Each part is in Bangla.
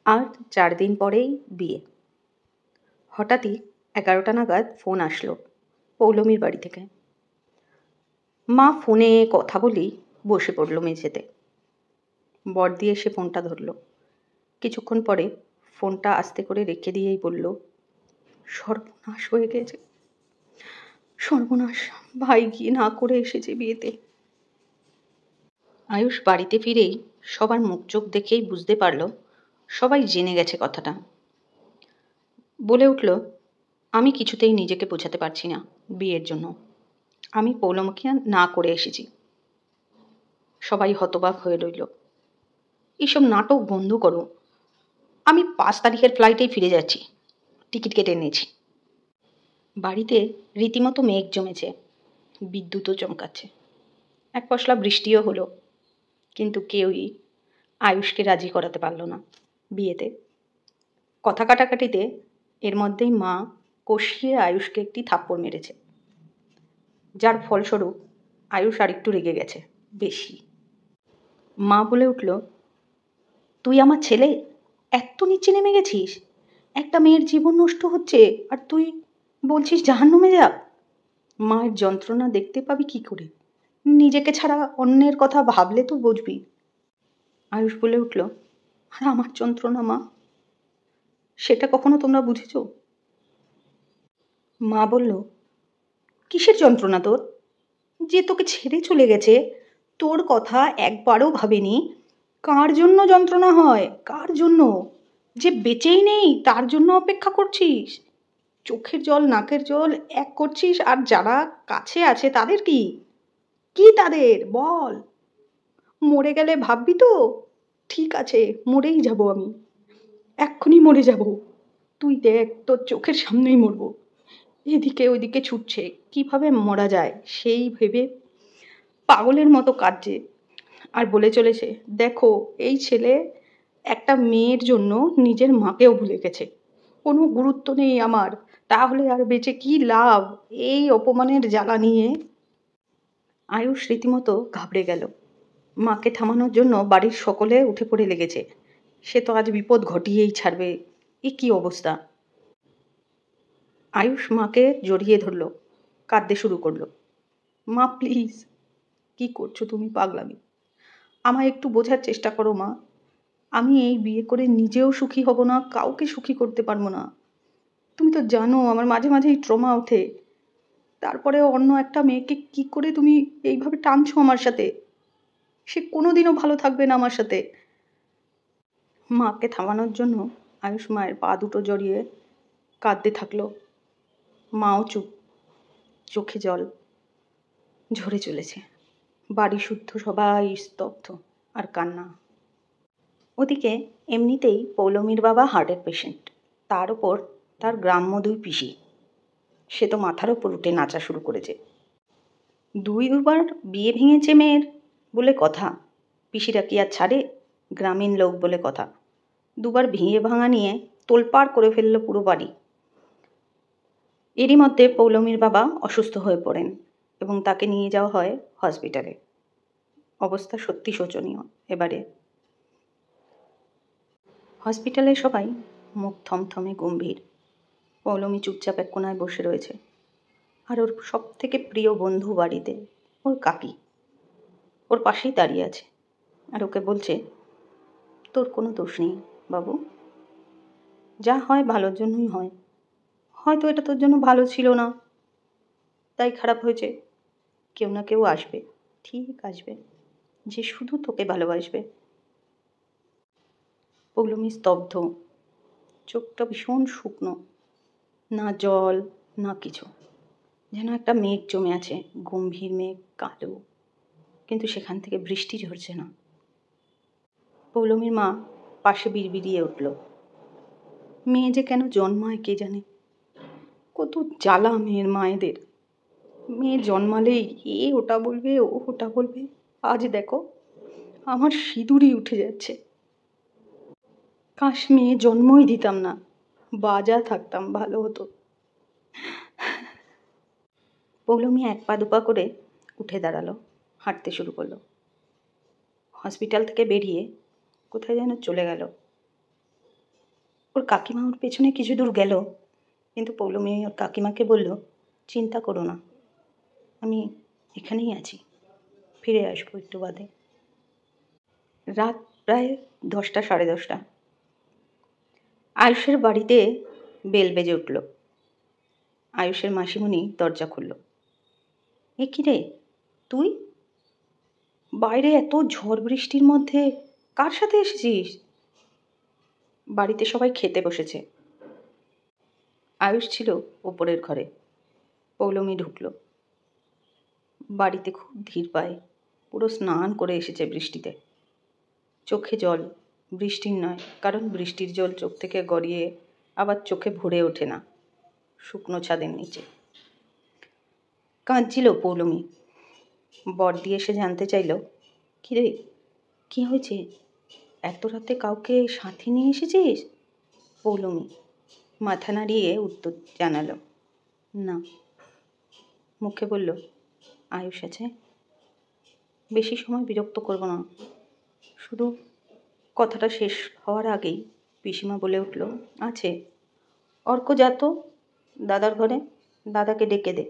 আর 4 দিন পরেই বিয়ে। হঠাৎই 11টা নাগাদ ফোন আসলো পৌলমীর বাড়ি থেকে। মা ফোনে কথা বলেই বসে পড়ল মেঝেতে। বড়দি এসে ফোনটা ধরল। কিছুক্ষণ পরে ফোনটা আস্তে করে রেখে দিয়েই বলল, সর্বনাশ হয়ে গেছে, সর্বনাশ, ভাই গিয়ে না করে এসেছে বিয়েতে। আয়ুষ বাড়িতে ফিরেই সবার মুখ চোখ দেখেই বুঝতে পারল সবাই জেনে গেছে কথাটা। বলে উঠল, আমি কিছুতেই নিজেকে বোঝাতে পারছি না বিয়ের জন্য। আমি পৌলমীকে না করে এসেছি। সবাই হতবাক হয়ে রইল। এইসব নাটক বন্ধ করো। আমি 5 তারিখের ফ্লাইটেই ফিরে যাচ্ছি, টিকিট কেটে নিয়েছি। বাড়িতে রীতিমতো মেঘ জমেছে, বিদ্যুৎও চমকাচ্ছে। এক পশলা বৃষ্টিও হলো, কিন্তু কেউই আয়ুষকে রাজি করাতে পারল না বিয়েতে। কথা কাটাকাটিতে এর মধ্যেই মা কষিয়ে আয়ুষকে একটি থাপ্পড় মেরেছে, যার ফলস্বরূপ আয়ুষ আরেকটু রেগে গেছে বেশি। মা বলে উঠল, তুই আমার ছেলে, এত নিচে নেমে গেছিস? একটা মেয়ের জীবন নষ্ট হচ্ছে আর তুই বলছিস জাহান্নামে যা। মায়ের যন্ত্রণা দেখতে পাবি কি করে? নিজেকে ছাড়া অন্যের কথা ভাবলে তো বুঝবি। আয়ুষ বলে উঠল, আর আমার যন্ত্রণা মা, সেটা কখনো তোমরা বুঝেছ? মা বলল, কিসের যন্ত্রণা তোর? যে তোকে ছেড়ে চলে গেছে, তোর কথা একবারও ভাবেনি কার জন্য যন্ত্রণা হয়, কার জন্য? যে বেঁচেই নেই তার জন্য অপেক্ষা করছিস, চোখের জল নাকের জল এক করছিস, আর যারা কাছে আছে তাদের কি? কি তাদের বল? মরে গেলে ভাববি তো? ঠিক আছে, মরেই যাব আমি, এক্ষুনি মরে যাব। তুই দেখ, তোর চোখের সামনেই মরবো। এদিকে ওইদিকে ছুটছে, কিভাবে মরা যায় সেই ভেবে পাগলের মতো কাঁদছে। আর বলে চলেছে, দেখো এই ছেলে একটা মেয়ের জন্য নিজের মাকেও ভুলে গেছে। কোনো গুরুত্ব নেই আমার, তাহলে আর বেঁচে কি লাভ এই অপমানের জ্বালা নিয়ে? আয়ুষ রীতিমতো ঘাবড়ে গেল। মাকে থামানোর জন্য বাড়ির সকলে উঠে পড়ে লেগেছে। সে তো আজ বিপদ ঘটিয়েই ছাড়বে। এ কি অবস্থা! আয়ুষ মাকে জড়িয়ে ধরল, কাঁদতে শুরু করলো। মা প্লিজ, কি করছো তুমি পাগলামি? আমায় একটু বোঝার চেষ্টা করো মা। আমি এই বিয়ে করে নিজেও সুখী হব না, কাউকে সুখী করতে পারবো না। তুমি তো জানো আমার মাঝে মাঝেই ট্রমা ওঠে। তারপরে অন্য একটা মেয়েকে কি করে তুমি এইভাবে টানছো আমার সাথে? সে কোনোদিনও ভালো থাকবে না আমার সাথে। মাকে থামানোর জন্য আয়ুষ মায়ের পা দুটো জড়িয়ে কাঁদতে থাকলো। মাও চুপ, চোখে জল ঝরে চলেছে। বাড়ি শুদ্ধ সবাই স্তব্ধ আর কান্না। ওদিকে এমনিতেই পৌলমীর বাবা হার্টের পেশেন্ট, তার ওপর তার গ্রাম্য 2 পিসি। সে তো মাথার ওপর উঠে নাচা শুরু করেছে। 2বার বিয়ে ভেঙেছে মেয়ের বলে কথা, পিসিরা কি আর ছাড়ে? গ্রামীণ লোক বলে কথা। 2বার বিয়ে ভাঙা নিয়ে তোলপাড় করে ফেলল পুরো বাড়ি। এরই মধ্যে পৌলমীর বাবা অসুস্থ হয়ে পড়েন এবং তাকে নিয়ে যাওয়া হয় হসপিটালে। অবস্থা সত্যি শোচনীয় এবারে। হসপিটালে সবাই মুখ থমথমে গম্ভীর। পৌলমী চুপচাপ এক কোনায় বসে রয়েছে। আর ওর সব থেকে প্রিয় বন্ধু বাড়িতে, ওর কাকি, ওর পাশেই দাঁড়িয়ে আছে আর ওকে বলছে, তোর কোনো দোষ নেই বাবু, যা হয় ভালোর জন্যই হয়। হয়তো এটা তোর জন্য ভালো ছিল না, তাই খারাপ হয়েছে। কেউ না কেউ আসবে, ঠিক আসবে, যে শুধু তোকে ভালোবাসবে। পৌলমী স্তব্ধ, চোখটা ভীষণ শুকনো, না জল না কিছু। যেন একটা মেঘ জমে আছে, গম্ভীর মেঘ, কালো, কিন্তু সেখান থেকে বৃষ্টি ঝরছে না। পৌলমীর মা পাশে বিড়বিড়িয়ে উঠল, মেয়ে যে কেন জন্মায় কে জানে, কত জ্বালা মেয়ের মায়েদের। মেয়ে জন্মালেই এ ওটা বলবে, ও ওটা বলবে। আজ দেখো আমার সিঁদুরই উঠে যাচ্ছে। কাশ মেয়ে জন্মই দিতাম না, বাজা থাকতাম ভালো হতো। পৌলমী 1 পা 2 পা করে উঠে দাঁড়ালো, হাঁটতে শুরু করলো। হসপিটাল থেকে বেরিয়ে কোথায় যেন চলে গেল। ওর কাকিমা ওর পেছনে কিছু দূর গেল, কিন্তু পৌলমী ওর কাকিমাকে বলল, চিন্তা করো না, আমি এখানেই আছি, ফিরে আসবো একটু বাদে। রাত প্রায় 10টা, 10:30। আয়ুষের বাড়িতে বেল বেজে উঠল। আয়ুষের মাসিমণি দরজা খুলল। এ কি রে তুই? বাইরে এত ঝড় বৃষ্টির মধ্যে কার সাথে এসেছিস? বাড়িতে সবাই খেতে বসেছে। আয়ুষ ছিল ওপরের ঘরে। পৌলমী ঢুকল। বাড়িতে খুব ধীর পায়, পুরো স্নান করে এসেছে বৃষ্টিতে। চোখে জল, বৃষ্টির নয়, কারণ বৃষ্টির জল চোখ থেকে গড়িয়ে আবার চোখে ভরে ওঠে না শুকনো ছাদের নিচে। কাঁদছিল পৌলমী। বড়দি এসে জানতে চাইল, কিরে কী হয়েছে, এত রাতে কাউকে সাথে নিয়ে এসেছিস? পৌলমী মাথা নাড়িয়ে উত্তর জানালো, না। মুখে বলল, আয়ুষ আছে, বেশি সময় বিরক্ত করব না। শুধু কথাটা শেষ হওয়ার আগেই পিসিমা বলে উঠল, আছে। অর্ক যা তো দাদার ঘরে, দাদাকে ডেকে দে।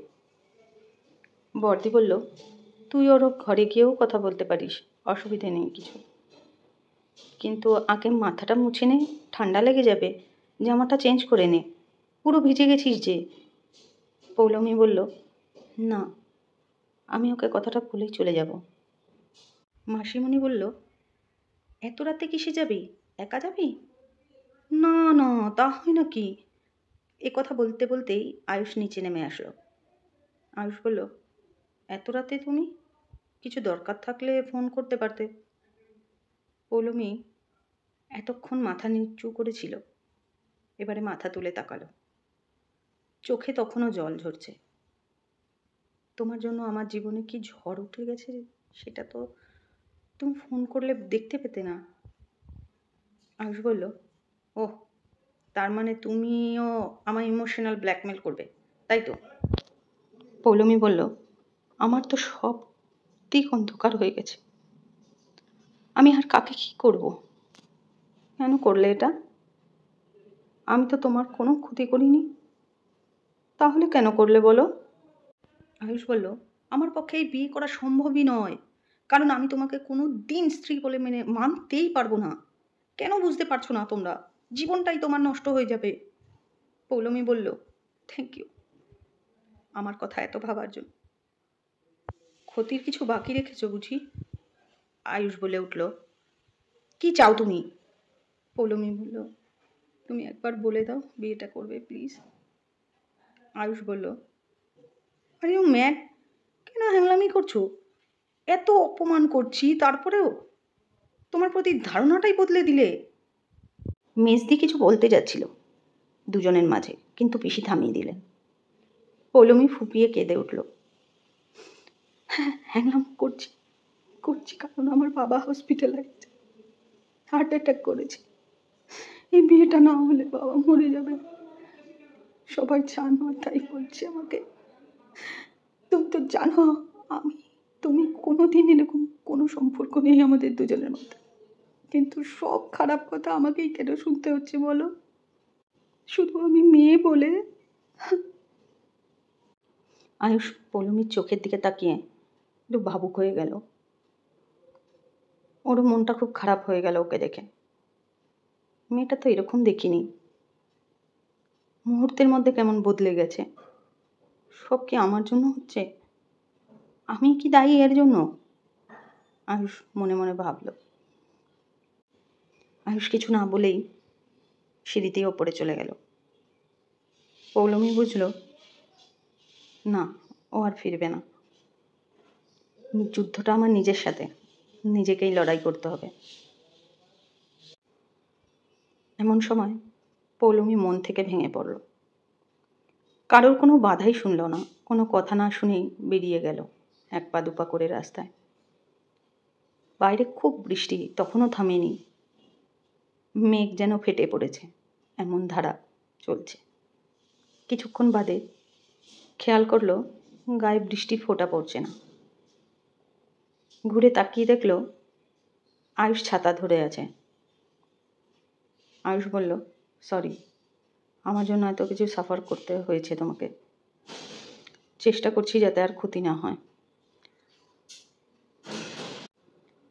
বড়দি বলল, তুই ওর ঘরে গিয়েও কথা বলতে পারিস, অসুবিধে নেই কিছু, কিন্তু আগে মাথাটা মুছে নে, ঠান্ডা লেগে যাবে। জামাটা চেঞ্জ করে নে, পুরো ভিজে গেছিস যে। পৌলমী বলল, না, আমি ওকে কথাটা বলেই চলে যাব। মাসিমণি বলল, এত রাতে কিসে যাবি, একা যাবি? না না, তা হয় নাকি? এ কথা বলতে বলতেই আয়ুষ নিচে নেমে আসলো। আয়ুষ বলল, এত রাতে তুমি? কিছু দরকার থাকলে ফোন করতে পারতে। পৌলমী এতক্ষণ মাথা নিচু করেছিল, এবারে মাথা তুলে তাকালো। চোখে তখনও জল ঝরছে। তোমার জন্য আমার জীবনে কি ঝড় উঠে গেছে সেটা তো তুমি ফোন করলে দেখতে পেতে না। আয়ুষ বলল, ওহ, তার মানে তুমিও আমার ইমোশনাল ব্ল্যাকমেল করবে, তাই তো? পৌলমী বলল, আমার তো সব দিক অন্ধকার হয়ে গেছে, আমি আর কাকে কি করব? কেন করলে এটা? আমি তো তোমার কোনো ক্ষতি করিনি। তাহলে কেন করলে বলো? আয়ুষ বলল, আমার পক্ষে এই বিয়ে করা সম্ভবই নয়, কারণ আমি তোমাকে কোনো দিন স্ত্রী বলে মানতেই পারবো না। কেন বুঝতে পারছো না তোমরা? জীবনটাই তোমার নষ্ট হয়ে যাবে। পৌলমী বলল, থ্যাংক ইউ আমার কথা এত ভাবার জন্য। ক্ষতির কিছু বাকি রেখেছো বুঝি? আয়ুষ বলে উঠল, কি চাও তুমি? পৌলমী বলল, তুমি একবার বলে দাও বিয়েটা করবে প্লিজ। আয়ুষ বলল, আরে ও ম্যাড, কেন হ্যাংলামি করছো? এত অপমান করছি তারপরেও তোমার প্রতি ধারণাটাই বদলে দিলে। মেজদি কিছু বলতে যাচ্ছিল দুজনের মাঝে, কিন্তু পিসি থামিয়ে দিলেন। পৌলমী ফুপিয়ে কেঁদে উঠল। হ্যাঁ, হ্যাংলাম করছি করছি কারণ আমার বাবা হসপিটালাইজড, হার্ট অ্যাটাক করেছে। এই বিয়েটা না হলে বাবা মরে যাবে। সবাই জানো, তাই বলছে আমাকে। তুমি তো জানো আমি তুমি কোনোদিন এরকম কোনো সম্পর্ক নেই আমাদের দুজনের মধ্যে, কিন্তু সব খারাপ কথা আমাকেই কেন শুনতে হচ্ছে বলো? শুধু আমি মেয়ে বলে। আয়ুষ পৌলমীর চোখের দিকে তাকিয়ে একটু ভাবুক হয়ে গেল। ওর মনটা খুব খারাপ হয়ে গেল ওকে দেখে। মেয়েটা তো এরকম দেখিনি, মুহূর্তের মধ্যে কেমন বদলে গেছে। সব কি আমার জন্য হচ্ছে? আমি কি দায়ী এর জন্য? আয়ুষ মনে মনে ভাবল। আয়ুষ কিছু না বলেই সিঁড়িতেই ওপরে চলে গেল। পৌলমী বুঝল, না, ও আর ফিরবে না। যুদ্ধটা আমার নিজের সাথে, নিজেকেই লড়াই করতে হবে। এমন সময় পৌলমী মন থেকে ভেঙে পড়ল। কারোর কোনো বাধাই শুনল না, কোনো কথা না শুনেই বেরিয়ে গেল এক পা দুপা করে রাস্তায়। বাইরে খুব বৃষ্টি, তখনও থামেনি। মেঘ যেন ফেটে পড়েছে, এমন ধারা চলছে। কিছুক্ষণ বাদে খেয়াল করলো গায়ে বৃষ্টির ফোঁটা পড়ছে না। ঘুরে তাকিয়ে দেখলো আয়ুষ ছাতা ধরে আছে। আয়ুষ বলল, সরি, আমার জন্য এত কিছু সাফার করতে হয়েছে তোমাকে। চেষ্টা করছি যাতে আর ক্ষতি না হয়।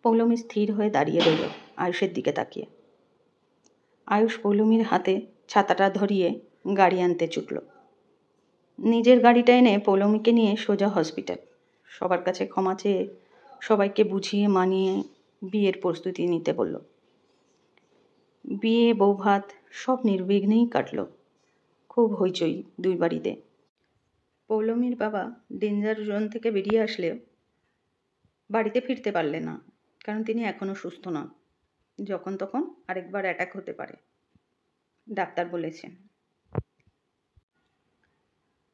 পৌলমী স্থির হয়ে দাঁড়িয়ে রইল আয়ুষের দিকে তাকিয়ে। আয়ুষ পৌলমীর হাতে ছাতাটা ধরিয়ে গাড়ি আনতে ছুটল। নিজের গাড়িটা এনে পৌলমীকে নিয়ে সোজা হসপিটাল। সবার কাছে ক্ষমা চেয়ে সবাইকে বুঝিয়ে মানিয়ে বিয়ের প্রস্তুতি নিতে বলল। বিয়ে, বৌভাত সব নির্বিঘ্নেই কাটল। খুব হইচই দুই বাড়িতে। পৌলমীর বাবা ডেঞ্জার জোন থেকে বেরিয়ে আসলেও বাড়িতে ফিরতে পারলেন না, কারণ তিনি এখনও সুস্থ নন। যখন তখন আরেকবার অ্যাটাক হতে পারে, ডাক্তার বলেছেন।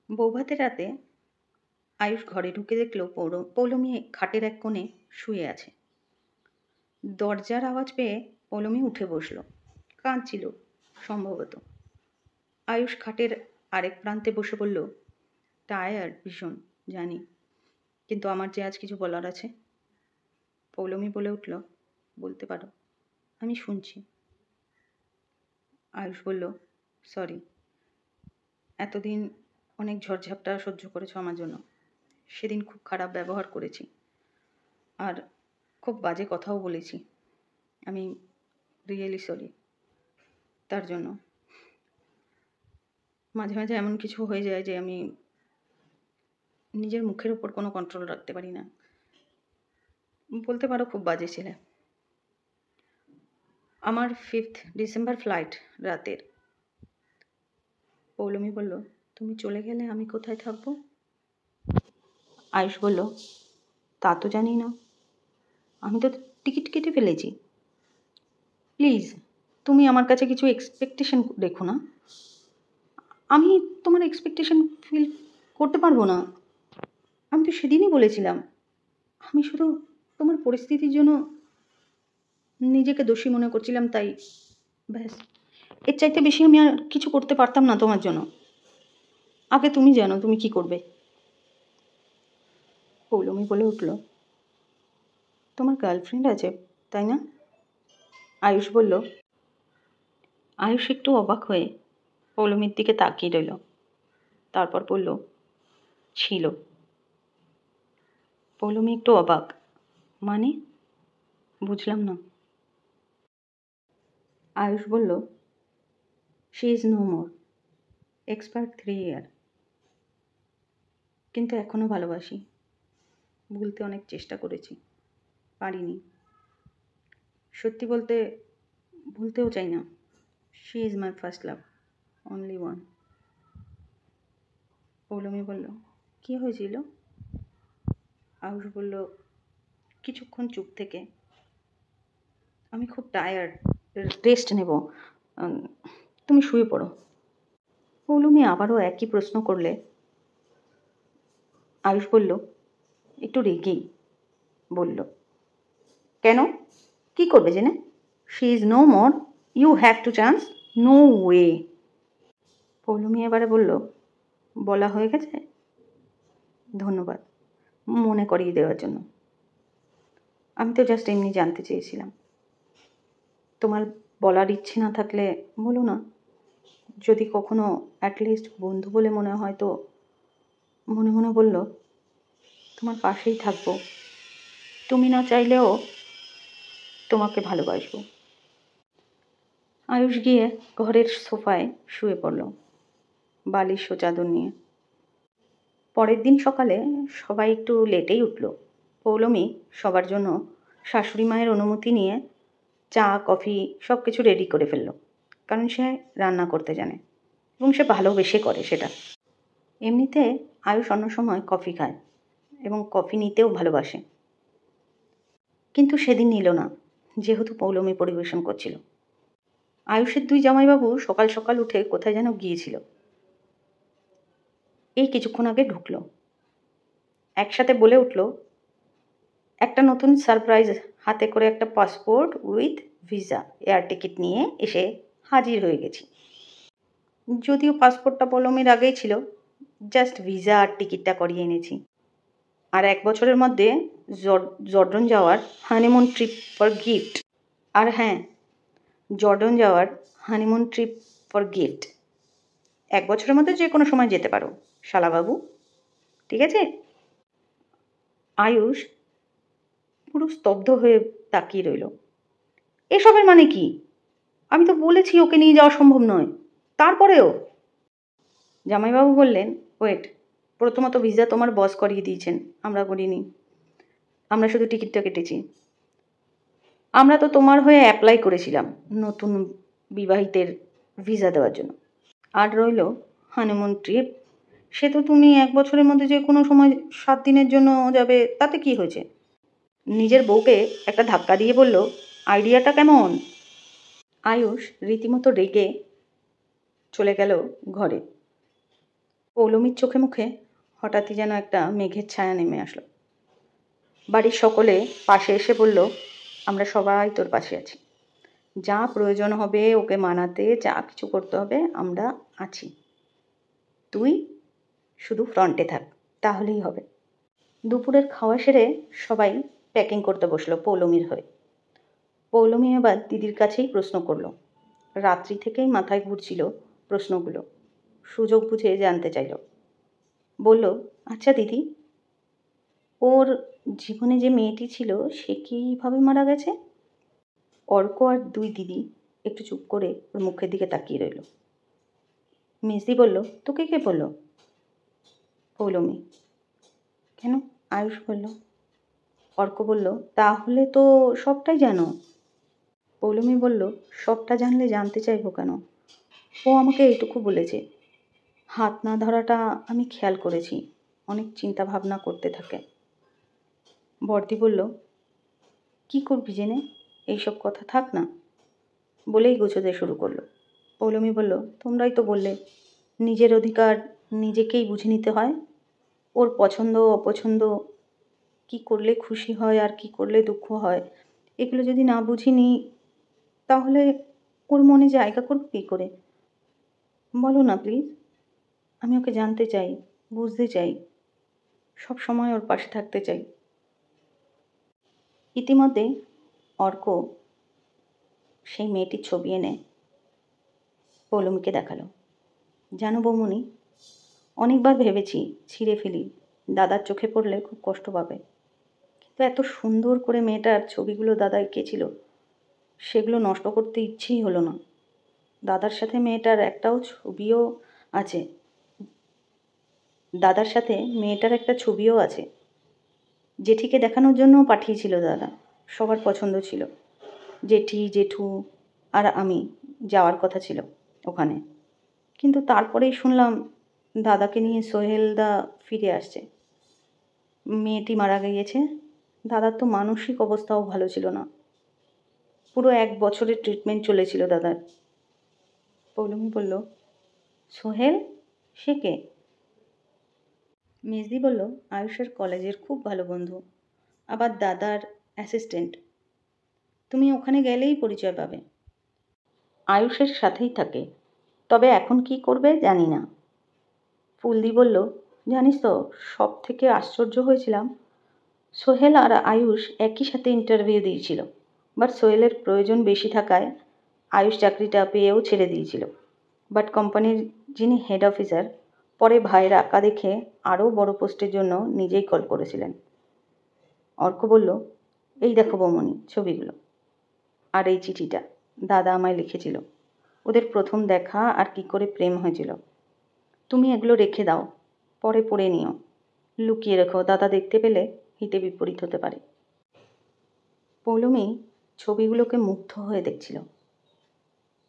বৌভাতের রাতে আয়ুষ ঘরে ঢুকে দেখল পৌলমী খাটের এক কোণে শুয়ে আছে। দরজার আওয়াজ পেয়ে পৌলমী উঠে বসল। কাঁদছিল সম্ভবত। আয়ুষ খাটের আরেক প্রান্তে বসে বলল, টায়ার্ড ভীষণ জানি, কিন্তু আমার যে আজ কিছু বলার আছে। পৌলমী বলে উঠল, বলতে পারো, আমি শুনছি। আয়ুষ বলল, সরি, এতদিন অনেক ঝড়ঝাপটা সহ্য করেছো আমার জন্য। সেদিন খুব খারাপ ব্যবহার করেছি আর খুব বাজে কথাও বলেছি। আমি রিয়েলি সরি তার জন্য। মাঝে মাঝে এমন কিছু হয়ে যায় যে আমি নিজের মুখের ওপর কোনো কন্ট্রোল রাখতে পারি না। বলতে পারো খুব বাজে ছেলে। আমার 5th ডিসেম্বর ফ্লাইট রাতের। পৌলমী বলল, তুমি চলে গেলে আমি কোথায় থাকবো? আয়ুষ বলল, তা তো জানি না, আমি তো টিকিট কেটে ফেলেছি। প্লিজ তুমি আমার কাছে কিছু এক্সপেকটেশন রেখো না। আমি তোমার এক্সপেকটেশন ফিল করতে পারবো না। আমি তো সেদিনই বলেছিলাম, আমি শুধু তোমার পরিস্থিতির জন্য নিজেকে দোষী মনে করছিলাম, তাই ব্যাস। এর চাইতে বেশি আমি আর কিছু করতে পারতাম না তোমার জন্য। আগে তুমি জানো তুমি কি করবে। পৌলমী বলে উঠল, তোমার গার্লফ্রেন্ড আছে তাই না? আয়ুষ বলল। আয়ুষ একটু অবাক হয়ে পৌলমীর দিকে তাকিয়ে রইল। তারপর বলল, ছিল। পৌলমী একটু অবাক, মানে বুঝলাম না। আয়ুষ বলল, she is no more, expired 3 years, কিন্তু এখনও ভালোবাসি। ভুলতে অনেক চেষ্টা করেছি, পারিনি। সত্যি বলতে ভুলতেও চাই না। She is my first love, only one. Paulami বলল, কী হয়েছিল? আয়ুষ বলল, কিছুক্ষণ চুপ থেকে, আমি খুব টায়ার্ড, রেস্ট নেব, তুমি শুয়ে পড়ো। পৌলমী আবারও একই প্রশ্ন করলে আয়ুষ বলল, একটু রেগেই বলল, কেন, কি করবে জেনে? She is no more, you have to chance, no way. Paulami এবারে বলল, বলা হয়ে গেছে? ধন্যবাদ মনে করিয়ে দেওয়ার জন্য। আমি তো জাস্ট এমনি জানতে চেয়েছিলাম। তোমার বলার ইচ্ছে না থাকলে বলো না। যদি কখনো অ্যাটলিস্ট বন্ধু বলে মনে হয় তো। মনে মনে বলল, তোমার পাশেই থাকবো, তুমি না চাইলেও তোমাকে ভালোবাসবো। আয়ুষ গিয়ে ঘরের সোফায় শুয়ে পড়ল, বালিশ ও চাদর নিয়ে। পরের দিন সকালে সবাই একটু লেটেই উঠল। পৌলমী সবার জন্য শাশুড়ি মায়ের অনুমতি নিয়ে চা, কফি সব কিছু রেডি করে ফেলল, কারণ সে রান্না করতে জানে এবং সে ভালোবেসে করে সেটা। এমনিতে আয়ুষ অন্য সময় কফি খায় এবং কফি নিতেও ভালোবাসে, কিন্তু সেদিন নিল না, যেহেতু পৌলমী পরিবেশন করছিল। আয়ুষের 2 জামাইবাবু সকাল সকাল উঠে কোথায় যেন গিয়েছিল, এই কিছুক্ষণ আগে ঢুকলো। একসাথে বলে উঠল, একটা নতুন সারপ্রাইজ হাতে করে একটা passport with visa air ticket নিয়ে এসে হাজির হয়ে গেছি। যদিও পাসপোর্টটা পৌলমীর আগেই ছিল, জাস্ট ভিসা আর টিকিটটা করিয়ে এনেছি। আর 1 বছরের মধ্যে জর্ডন যাওয়ার হানিমুন ট্রিপ ফর গিফট। আর হ্যাঁ, জর্ডন যাওয়ার হানিমুন ট্রিপ ফর গিফট। 1 বছরের মধ্যে যে কোনো সময় যেতে পারো শালাবাবু, ঠিক আছে? আয়ুষ পুরো স্তব্ধ হয়ে তাকিয়ে রইল। এসবের মানে কি? আমি তো বলেছি ওকে নিয়ে যাওয়া সম্ভব নয়, তারপরেও। জামাইবাবু বললেন, ওয়েট, প্রথমত ভিসা তোমার বস করিয়ে দিয়েছেন, আমরা করিনি। আমরা শুধু টিকিটটা কেটেছি। আমরা তো তোমার হয়ে অ্যাপ্লাই করেছিলাম নতুন বিবাহিতের ভিসা দেওয়ার জন্য। আর রইল হানিমুন ট্রিপ, সে তো তুমি 1 বছরের মধ্যে যে কোনো সময় 7 দিনের জন্য যাবে, তাতে কি হয়েছে? নিজের বউকে একটা ধাক্কা দিয়ে বলল, আইডিয়াটা কেমন? আয়ুষ রীতিমতো রেগে চলে গেল ঘরে। পৌলমীর চোখে মুখে হঠাৎই যেন একটা মেঘের ছায়া নেমে আসলো। বাড়ির সকলে পাশে এসে বলল, আমরা সবাই তোর পাশে আছি, যা প্রয়োজন হবে ওকে মানাতে, যা কিছু করতে হবে আমরা আছি, তুই শুধু ফ্রন্টে থাক, তাহলেই হবে। দুপুরের খাওয়া সেরে সবাই প্যাকিং করতে বসলো পৌলমীর হয়ে। পৌলমী এবার দিদির কাছেই প্রশ্ন করলো। রাত্রি থেকেই মাথায় ঘুরছিল প্রশ্নগুলো, সুযোগ বুঝে জানতে চাইল। বলল, আচ্ছা দিদি, ওর জীবনে যে মেয়েটি ছিল সে কীভাবে মারা গেছে? অর্ক আর 2 দিদি একটু চুপ করে ওর মুখের দিকে তাকিয়ে রইল। মেজদি বলল, তোকে কে বলল? পৌলমী। কেন? আয়ুষ বলল। অর্ক বলল, তাহলে তো সবটাই জানো। পৌলমী বলল, সবটা জানলে জানতে চাইবো কেন? ও আমাকে এইটুকু বলেছে, হাত না ধরাটা আমি খেয়াল করেছি, অনেক চিন্তা ভাবনা করতে থাকে। বর্দি বলল, কি করবি জেনে? এইসব কথা থাক না, বলেই গোছতে শুরু করলো। পৌলমী বলল, তোমরাই তো বললে নিজের অধিকার নিজেকেই বুঝে নিতে হয়। ওর পছন্দ অপছন্দ, কি করলে খুশি হয় আর কি করলে দুঃখ হয়, এগুলো যদি না বুঝিনি তাহলে ওর মনে জায়গা করব কী করে? বলো না প্লিজ, আমি ওকে জানতে চাই, বুঝতে চাই, সব সময় ওর পাশে থাকতে চাই। ইতিমধ্যে অর্ক সেই মেয়েটির ছবি এনে পৌলমীকে দেখালো। জানো বৌমনি, অনেকবার ভেবেছি ছিঁড়ে ফেলি, দাদার চোখে পড়লে খুব কষ্ট পাবে, কিন্তু এত সুন্দর করে মেয়েটার ছবিগুলো দাদা এঁকেছিল, সেগুলো নষ্ট করতে ইচ্ছেই হলো না। দাদার সাথে মেয়েটার একটাও ছবিও আছে, দাদার সাথে মেয়েটার একটা ছবিও আছে, জেঠিকে দেখানোর জন্য পাঠিয়েছিল দাদা, সবার পছন্দ ছিল। জেঠি জেঠু আর আমি যাওয়ার কথা ছিল ওখানে, কিন্তু তারপরেই শুনলাম দাদাকে নিয়ে সোহেলদা ফিরে আসছে, মেয়েটি মারা গিয়েছে। দাদার তো মানসিক অবস্থাও ভালো ছিল না, পুরো 1 বছরের ট্রিটমেন্ট চলেছিল দাদার। পৌলমী বলল, সোহেল, সে কে? মেজদি বলল, আয়ুষের কলেজের খুব ভালো বন্ধু, আবার দাদার অ্যাসিস্ট্যান্ট, তুমি ওখানে গেলেই পরিচয় পাবে। আয়ুষের সাথেই থাকে, তবে এখন কি করবে জানি না। ফুলদি বলল, জানিস তো সব থেকে আশ্চর্য হয়েছিলাম, সোহেল আর আয়ুষ একই সাথে ইন্টারভিউ দিয়েছিল, বাট সোহেলের প্রয়োজন বেশি থাকায় আয়ুষ চাকরিটা পেয়েও ছেড়ে দিয়েছিল। বাট কোম্পানির যিনি হেড অফিসার পরে ভাইয়ের আঁকা দেখে আরও বড় পোস্টের জন্য নিজেই কল করেছিলেন। অর্ক বলল, এই দেখো বৌমনি ছবিগুলো, আর এই চিঠিটা দাদা আমায় লিখেছিল, ওদের প্রথম দেখা আর কি করে প্রেম হয়েছিল। তুমি এগুলো রেখে দাও, পরে পড়ে নিও, লুকিয়ে রেখো, দাদা দেখতে পেলে হিতে বিপরীত হতে পারে। পৌলমী ছবিগুলোকে মুগ্ধ হয়ে দেখছিল।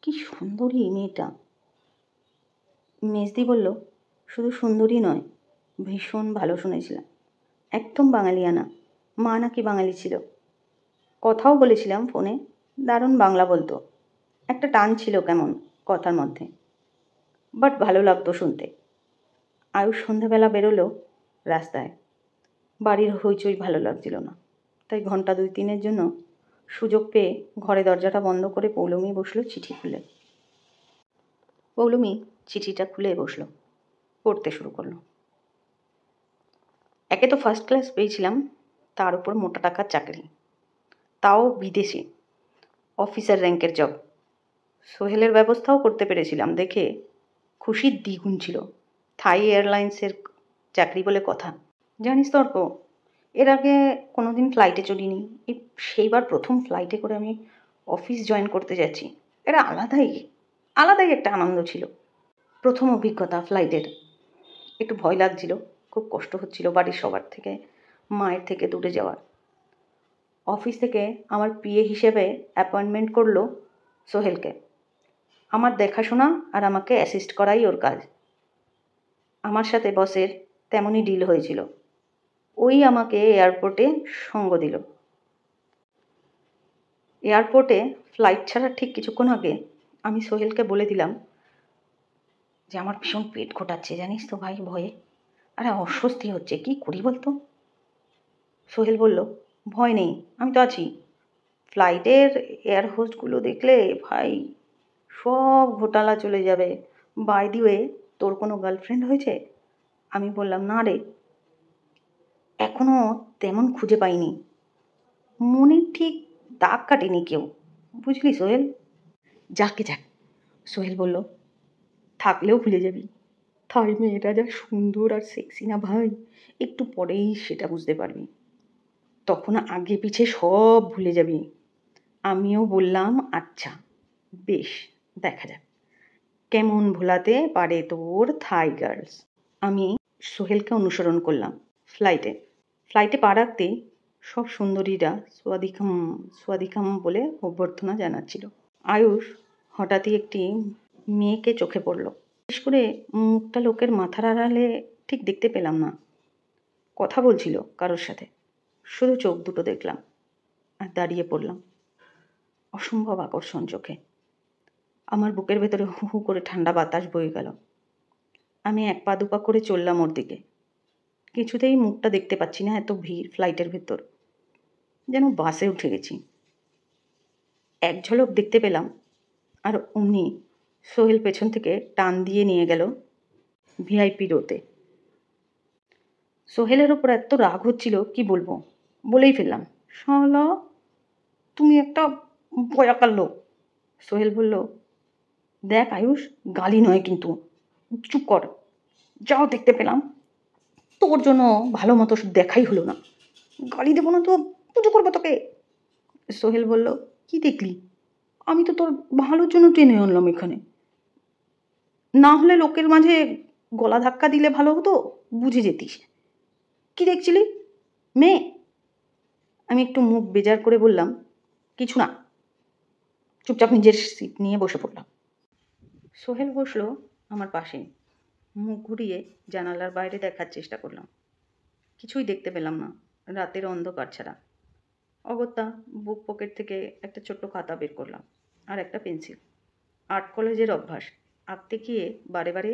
কি সুন্দরী মেয়েটা। মেজদি বলল, শুধু সুন্দরী নয়, ভীষণ ভালো শুনেছিলাম, একদম বাঙালিয়ানা, মা নাকি বাঙালি ছিল। কথাও বলেছিলাম ফোনে, দারুণ বাংলা বলতো, একটা টান ছিল কেমন কথার মধ্যে, বাট ভালো লাগতো শুনতে। আয়ুষ সন্ধ্যাবেলা বেরোলো রাস্তায়, বাড়ির হইচই ভালো লাগছিল না, তাই ঘন্টা 2-3-এর জন্য সুযোগ পেয়ে ঘরে দরজাটা বন্ধ করে পৌলমী বসলো চিঠি খুলে। পৌলমী চিঠিটা খুলে বসলো, পড়তে শুরু করলো। একে তো ফার্স্ট ক্লাস পেয়েছিলাম, তার উপর মোটা টাকার চাকরি, তাও বিদেশে, অফিসার র্যাঙ্কের জব, সোহেলের ব্যবস্থাও করতে পেরেছিলাম দেখে খুশির দ্বিগুণ ছিল। থাই এয়ারলাইন্সের চাকরি বলে কথা। জানিস তো অর্ক, এর আগে কোনোদিন ফ্লাইটে চড়িনি। সেইবার প্রথম ফ্লাইটে করে আমি অফিস জয়েন করতে যাচ্ছি। এটা আলাদাই আলাদাই একটা আনন্দ ছিল। প্রথম অভিজ্ঞতা ফ্লাইটের। একটু ভয় লাগছিল, খুব কষ্ট হচ্ছিল বাড়ির সবার থেকে, মায়ের থেকে দূরে যাওয়ার। অফিস থেকে আমার পিএ হিসেবে অ্যাপয়েন্টমেন্ট করলো সোহেলকে। আমার দেখাশোনা আর আমাকে অ্যাসিস্ট করাই ওর কাজ। আমার সাথে বসের তেমনই ডিল হয়েছিল। ওই আমাকে এয়ারপোর্টে সঙ্গ দিল। এয়ারপোর্টে ফ্লাইট ছাড়ার ঠিক কিছুক্ষণ আগে আমি সোহেলকে বলে দিলাম যে আমার ভীষণ পেট ঘোটাচ্ছে, জানিস তো ভাই, ভয়ে। আরে অস্বস্তি হচ্ছে, কি করি বলতো? সোহেল বলল, ভয় নেই, আমি তো আছি। ফ্লাইটের এয়ার হোস্টগুলো দেখলে ভাই সব ঘোটালা চলে যাবে। বাই দি ওয়ে, তোর কোনো গার্লফ্রেন্ড হয়েছে? আমি বললাম, না রে, এখনও তেমন খুঁজে পাইনি। মনে ঠিক দাগ কাটেনি কেউ, বুঝলি সোহেল। যাকে যাক, সোহেল বলল, থাকলেও ভুলে যাবি। থাই মেয়েটা যা সুন্দর আর সেক্সি না ভাই, একটু পরেই সেটা বুঝতে পারবি। তখন আগে পিছে সব ভুলে যাবি। আমিও বললাম, আচ্ছা বেশ, দেখা যাক কেমন ভোলাতে পারে তোর থাই গার্লস। আমি সোহেলকে অনুসরণ করলাম ফ্লাইটে পা রাখতেই সব সুন্দরীরা সোয়াদিকাম সোয়াদিকাম বলে অভ্যর্থনা জানাচ্ছিল। আয়ুষ হঠাৎই একটি মেয়েকে চোখে পড়ল। বিশেষ করে মুখটা লোকের মাথার আড়ালে ঠিক দেখতে পেলাম না। কথা বলছিল কারোর সাথে, শুধু চোখ দুটো দেখলাম আর দাঁড়িয়ে পড়লাম। অসম্ভব আকর্ষণ চোখে। আমার বুকের ভেতরে হু হু করে ঠান্ডা বাতাস বয়ে গেল। আমি এক পা দুপা করে চললাম ওর দিকে। কিছুতেই মুখটা দেখতে পাচ্ছি না, এত ভিড় ফ্লাইটের ভেতর, যেন বাসে উঠে গেছি। এক ঝলক দেখতে পেলাম, আর অমনি সোহেল পেছন থেকে টান দিয়ে নিয়ে গেল ভিআইপি রোতে। সোহেলের ওপর এত রাগ হচ্ছিল কি বলবো, বলেই ফেললাম, শালা তুমি একটা বয়াকার লোক। সোহেল বলল, দেখ আয়ুষ, গালি নয় কিন্তু, চুপ কর। যাও দেখতে পেলাম, তোর জন্য ভালো মতো দেখাই হলো না। গালি দেবো না তো পুজো করবো তোকে। সোহেল বলল, কি দেখলি? আমি তো তোর ভালোর জন্য টেনে আনলাম এখানে, না হলে লোকের মাঝে গলা ধাক্কা দিলে ভালো হতো, বুঝে যেতিস। কি দেখছিলি? মেয়ে? আমি একটু মুখ বেজার করে বললাম, কিছু না। চুপচাপ নিজের সিট নিয়ে বসে পড়লাম। সোহেল বসলো আমার পাশে। মুখ ঘুরিয়ে জানালার বাইরে দেখার চেষ্টা করলাম। কিছুই দেখতে পেলাম না, রাতের অন্ধকার ছাড়া। অগত্যা বুক পকেট থেকে একটা ছোট্ট খাতা বের করলাম আর একটা পেন্সিল। আর্ট কলেজের অভ্যাস, আঁকতে গিয়ে বারে বারে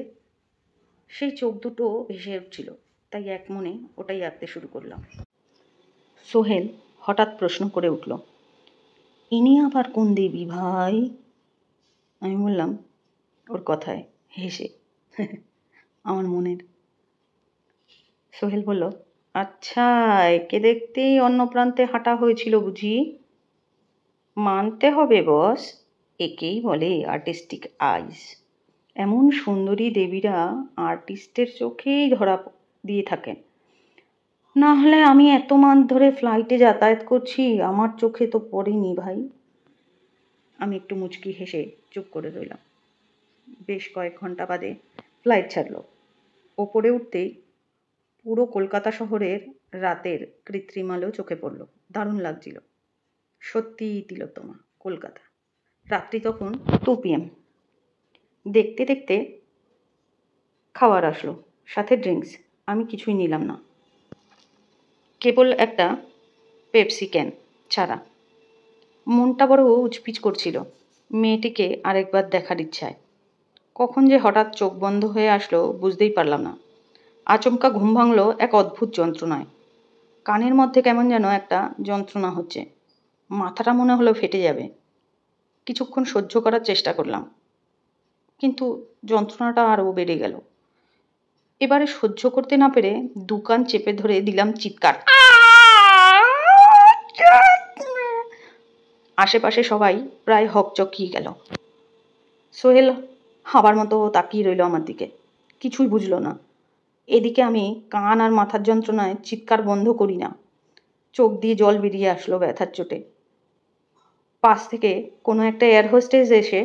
সেই চোখ দুটো ভেসে উঠছিল, তাই এক মনে ওটাই আঁকতে শুরু করলাম। সোহেল হঠাৎ প্রশ্ন করে উঠল, ইনি আবার কোন দেবী ভাই? আমি বললাম ওর কথায় হেসে, আমার মনের। সোহেল বলল, আচ্ছা, একে দেখতেই অন্য প্রান্তে হাঁটা হয়েছিল বুঝি? মানতে হবে বস, একেই বলে আর্টিস্টিক আইস। এমন সুন্দরী দেবীরা আর্টিস্টের চোখেই ধরা দিয়ে থাকেন। না হলে আমি এত মাস ধরে ফ্লাইটে যাতায়াত করছি, আমার চোখে তো পড়েনি ভাই। আমি একটু মুচকি হেসে চুপ করে রইলাম। বেশ কয়েক ঘন্টা বাদে ফ্লাইট ছাড়ল। ওপরে উঠতেই পুরো কলকাতা শহরের রাতের কৃত্রিম আলো চোখে পড়ল। দারুণ লাগছিল। সত্যিই তিলোত্তমা কলকাতা। রাত্রি তখন 2 PM। দেখতে দেখতে খাবার আসলো, সাথে ড্রিঙ্কস। আমি কিছুই নিলাম না, কেবল একটা পেপসি ক্যান ছাড়া। মনটা বড় উচপিচ করছিল মেয়েটিকে আরেকবার দেখার ইচ্ছায়। কখন যে হঠাৎ চোখ বন্ধ হয়ে আসলো বুঝতেই পারলাম না। আচমকা ঘুম ভাঙল এক অদ্ভুত যন্ত্রণায়। কানের মধ্যে কেমন যেন একটা যন্ত্রণা হচ্ছে, মাথাটা মনে হলো ফেটে যাবে। কিছুক্ষণ সহ্য করার চেষ্টা করলাম, কিন্তু যন্ত্রণাটা আরও বেড়ে গেল। এবারে সহ্য করতে না পেরে দুকান চেপে ধরে দিলাম চিৎকার। আশেপাশে সবাই প্রায় হকচকিয়ে গেল। সোহেল হাবার মতো তাকিয়ে রইল আমার দিকে, কিছুই বুঝলো না। এদিকে আমি কান আর মাথার যন্ত্রণায় চিৎকার বন্ধ করি না। চোখ দিয়ে জল বেরিয়ে আসলো ব্যথার চোটে। পাশ থেকে কোনো একটা এয়ার হোস্টেস এসে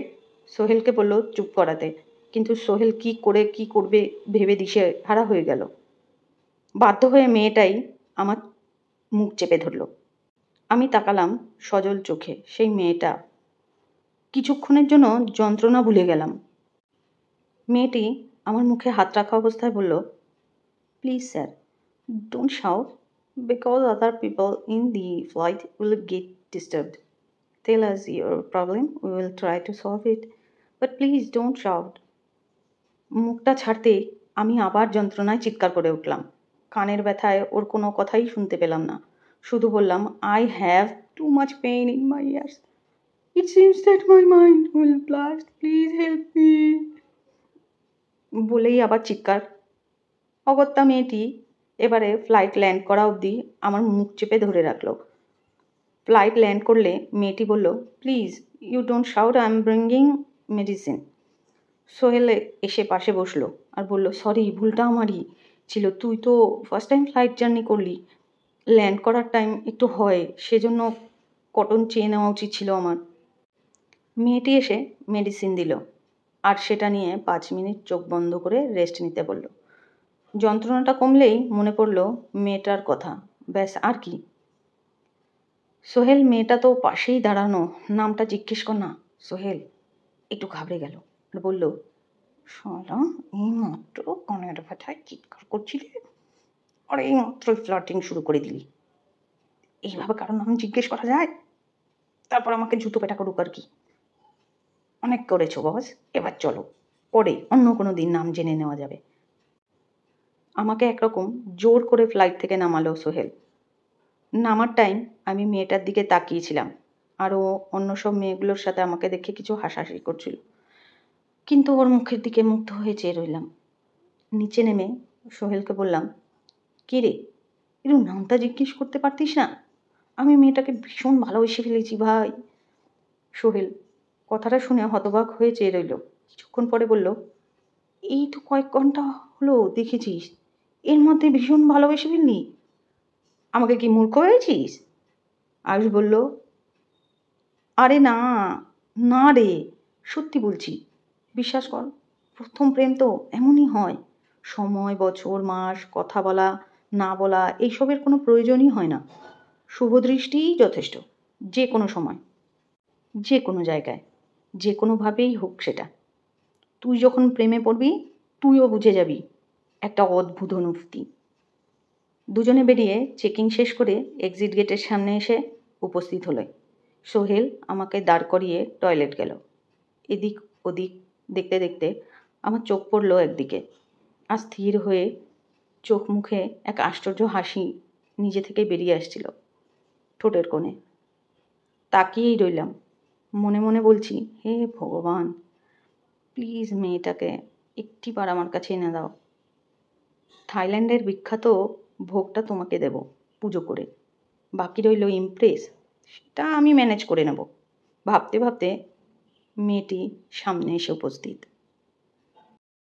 সোহেলকে বলল চুপ করাতে, কিন্তু সোহেল কি করবে ভেবে দিশেহারা হয়ে গেল। বাধ্য হয়ে মেয়েটাই আমার মুখ চেপে ধরল। আমি তাকালাম সজল চোখে সেই মেয়েটা। কিছুক্ষণের জন্য যন্ত্রণা ভুলে গেলাম। মেয়েটি আমার মুখে হাত রাখা অবস্থায় বলল, please sir, don't shout because other people in the flight will get disturbed. Tell us your problem, we will try to solve it, but please don't shout. মুখটা ছাড়তেই আমি আবার যন্ত্রণায় চিৎকার করে উঠলাম। কানের ব্যথায় ওর কোনো কথাই শুনতে পেলাম না। শুধু বললাম, I have too much pain in my ears. It seems that my mind will blast. Please help me. বলেই আবার চিৎকার। অগত্যা মেয়েটি এবারে ফ্লাইট ল্যান্ড করা অবধি আমার মুখ চেপে ধরে রাখলো। ফ্লাইট ল্যান্ড করলে মেয়েটি বলল, please you don't shout, I am bringing medicine. Sohel এসে পাশে বসলো আর বলল, সরি, ভুলটা আমারই ছিল। তুই তো ফার্স্ট টাইম ফ্লাইট জার্নি করলি, ল্যান্ড করার টাইম একটু হয়, সেজন্য কটন চেয়ে নেওয়া উচিত ছিল আমার। মেয়েটি এসে মেডিসিন দিল আর সেটা নিয়ে 5 মিনিট চোখ বন্ধ করে রেস্ট নিতে বলল। যন্ত্রণাটা কমলেই মনে পড়ল মেয়েটার কথা, ব্যাস আর কি। সোহেল, মেয়েটা তো পাশেই দাঁড়ানো, নামটা জিজ্ঞেস কর না। সোহেল একটু ঘাবড়ে গেল আর বলল, শালা, এই মাত্র কানের ব্যথায় চিৎকার করছিলি আর এই মাত্র ফ্লার্টিং শুরু করে দিলি। এইভাবে কারণ নাম জিজ্ঞেস করা যায়? তারপর আমাকে জুতো পেটা করুক আর কি। অনেক করেছো বস, এবার চলো, পরে অন্য কোনো দিন নাম জেনে নেওয়া যাবে। আমাকে একরকম জোর করে ফ্লাইট থেকে নামালো সোহেল। নামার টাইম আমি মেয়েটার দিকে তাকিয়েছিলাম, আরও অন্য সব মেয়েগুলোর সাথে আমাকে দেখে কিছু হাসাহাসি করছিল, কিন্তু ওর মুখের দিকে মুগ্ধ হয়ে চেয়ে রইলাম। নিচে নেমে সোহেলকে বললাম, কী রে, একটু নামটা জিজ্ঞেস করতে পারতিস না? আমি মেয়েটাকে ভীষণ ভালোবেসে ফেলেছি ভাই। সোহেল কথাটা শুনে হতবাক হয়ে চেয়ে রইল। কিছুক্ষণ পরে বলল, এই তো কয়েক ঘন্টা হলো দেখেছিস, এর মধ্যে ভীষণ ভালোবেসে ফেললি? আমাকে কি মূর্খ হয়েছিস? আয়ুষ বলল, আরে না না রে, সত্যি বলছি, বিশ্বাস কর, প্রথম প্রেম তো এমনই হয়। সময়, বছর, মাস, কথা বলা না বলা এইসবের কোনো প্রয়োজনই হয় না। শুভদৃষ্টিই যথেষ্ট, যে কোনো সময়, যে কোনো জায়গায়, যে কোনোভাবেই হোক সেটা। তুই যখন প্রেমে পড়বি তুইও বুঝে যাবি একটা অদ্ভুত অনুভূতি। দুজনে বেরিয়ে চেকিং শেষ করে এক্সিট গেটের সামনে এসে উপস্থিত হলো। সোহেল আমাকে দাঁড় করিয়ে টয়লেট গেল। এদিক ওদিক দেখতে দেখতে আমার চোখ পড়ল একদিকে, আর স্থির হয়ে চোখ মুখে এক আশ্চর্য হাসি নিজে থেকে বেরিয়ে আসছিল ঠোঁটের কোণে। তাকিয়েই রইলাম, মনে মনে বলছি, হে ভগবান, প্লিজ মেয়েটাকে একটিবার আমার কাছে এনে দাও। থাইল্যান্ডের বিখ্যাত ভোগটা তোমাকে দেব পুজো করে, বাকি রইল ইমপ্রেস, সেটা আমি ম্যানেজ করে নেব। ভাবতে ভাবতে মেয়েটি সামনে এসে উপস্থিত।